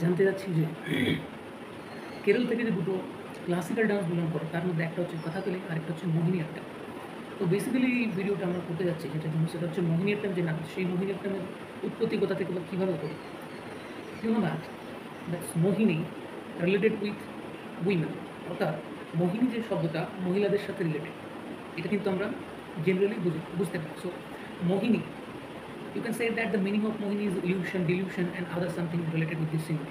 জানতে যাচ্ছি যে কেরল থেকে যে দুটো ক্লাসিক্যাল ডান্স বিলং করে তার মধ্যে একটা হচ্ছে কথাকলি আর একটা হচ্ছে মোহিনীঅট্টম। তো বেসিক্যালি এই ভিডিওটা আমরা করতে যাচ্ছি সেটা হচ্ছে মোহিনীঅট্টম যে নাচ, সেই মোহিনীঅট্টমের উৎপত্তি কোথা থেকে বা কীভাবে করি। You know that's Mohini related with women, অর্থাৎ মোহিনী যে শব্দটা মহিলাদের সাথে রিলেটেড, এটা কিন্তু আমরা জেনারেলি বুঝতে পারি। So Mohini, you can say that the meaning of Mohini is illusion, delusion and other something related with this symbol.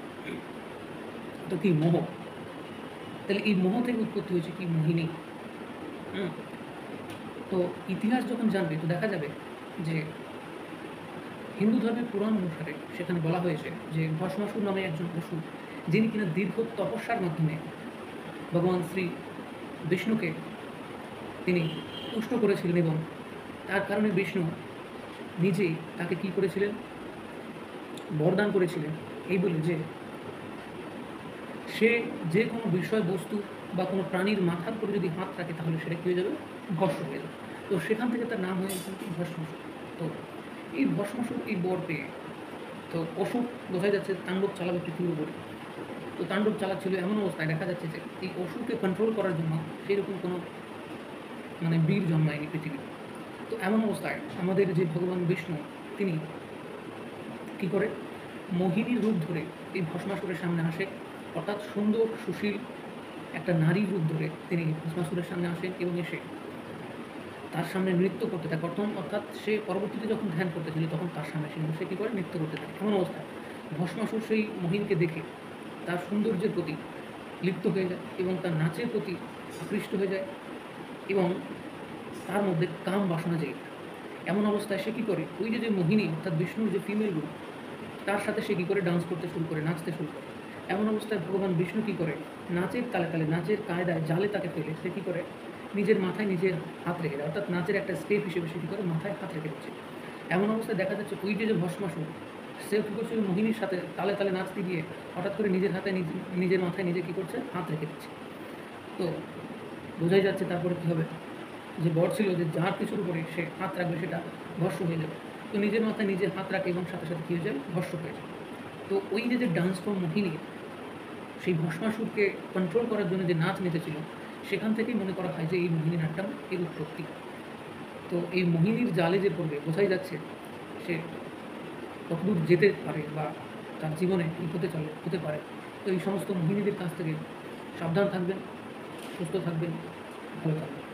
তো কি মোহ, তাহলে এই মোহ থেকে উৎপত্তি হয়েছে কি মোহিনী। তো ইতিহাস যখন জানবে তো দেখা যাবে যে হিন্দু ধর্মের পুরাণ অনুসারে সেখানে বলা হয়েছে যে ভস্মাসুর নামে একজন অসুর, যিনি কিনা দীর্ঘ তপস্যার মাধ্যমে ভগবান শ্রী বিষ্ণুকে তিনি তুষ্ট করেছিলেন এবং তার কারণে বিষ্ণু নিজেই তাকে কি করেছিলেন, বরদান করেছিলেন এই বলে যে সে যে কোনো বিষয়বস্তু বা কোনো প্রাণীর মাথার উপরে যদি হাত রাখে তাহলে সেটা কী হয়ে যাবে, ভস্ম হয়ে যাবে। তো সেখান থেকে তার নাম হয়ে কিন্তু ভস্মাসুর। তো এই ভস্মাসুর এই বর পেয়ে তো অসুর বোঝাই যাচ্ছে তাণ্ডব চালাবে পৃথিবীর উপরে। তো তাণ্ডব চালাচ্ছিল এমন অবস্থায় দেখা যাচ্ছে যে এই অসুরকে কন্ট্রোল করার জন্য সেরকম কোনো বীর জন্মায়নি পৃথিবীতে। তো এমন অবস্থায় আমাদের যে ভগবান বিষ্ণু তিনি কী করে, মোহিনীর রূপ ধরে এই ভস্মাসুরের সামনে আসে, অর্থাৎ সুন্দর সুশীল একটা নারীর রূপ ধরে তিনি ভস্মাসুরের সামনে আসেন এবং এসে তার সামনে নৃত্য করতে থাকে। অর্থাৎ সে পরবর্তীতে যখন ধ্যান করতেছিল তখন তার সামনে সে কী করে, নৃত্য করতে থাকে। এমন অবস্থায় ভস্মাসুর সেই মোহিনীকে দেখে তার সৌন্দর্যের প্রতি লিপ্ত হয়ে যায় এবং তার নাচের প্রতি আকৃষ্ট হয়ে যায় এবং তার মধ্যে কাম বাসনা জেগে। এমন অবস্থায় সে কী করে, ওই যে মোহিনী অর্থাৎ বিষ্ণুর যে ফিমেল রূপ তার সাথে সে কী করে ডান্স করতে শুরু করে, নাচতে শুরু করে। এমন অবস্থায় ভগবান বিষ্ণু কী করে, নাচের তালে তালে নাচের কায়দায় জালে তাকে ফেলে সে কী করে, নিজের মাথায় নিজের হাত রেখে দেয়, অর্থাৎ নাচের একটা স্টেপ হিসেবে সে কী করে মাথায় হাত রেখে দিচ্ছে। এমন অবস্থায় দেখা যাচ্ছে ওই যে ভস্মাসুর সে কী করছে, মোহিনীর সাথে তালে তালে নাচতে গিয়ে হঠাৎ করে নিজের হাতে নিজের মাথায় নিজে কী করছে, হাত রেখে দিচ্ছে। তো বোঝাই যাচ্ছে তারপরে কী হবে, যে বর ছিল যে যার কিছুর উপরে সে হাত রাখবে সেটা ভস্ম হয়ে যাবে। তো নিজের মাথায় নিজের হাত রাখে এবং সাথে সাথে কী হয়ে যায়, ভস্ম হয়ে যায়। তো ওই যে ডান্স ফর্ম মোহিনী সেই ভস্মাসুরকে কন্ট্রোল করার জন্য যে নাচ নিতেছিল সেখান থেকেই মনে করা হয় যে এই মোহিনীনাট্যম এর উৎপত্তি। তো এই মোহিনীর জালে যে পড়বে বোঝাই যাচ্ছে সে কতদূর যেতে পারে বা তার জীবনে কী হতে পারে। তো এই সমস্ত মোহিনীদের কাছ থেকে সাবধান থাকবেন, সুস্থ থাকবেন, ভালো থাকবেন।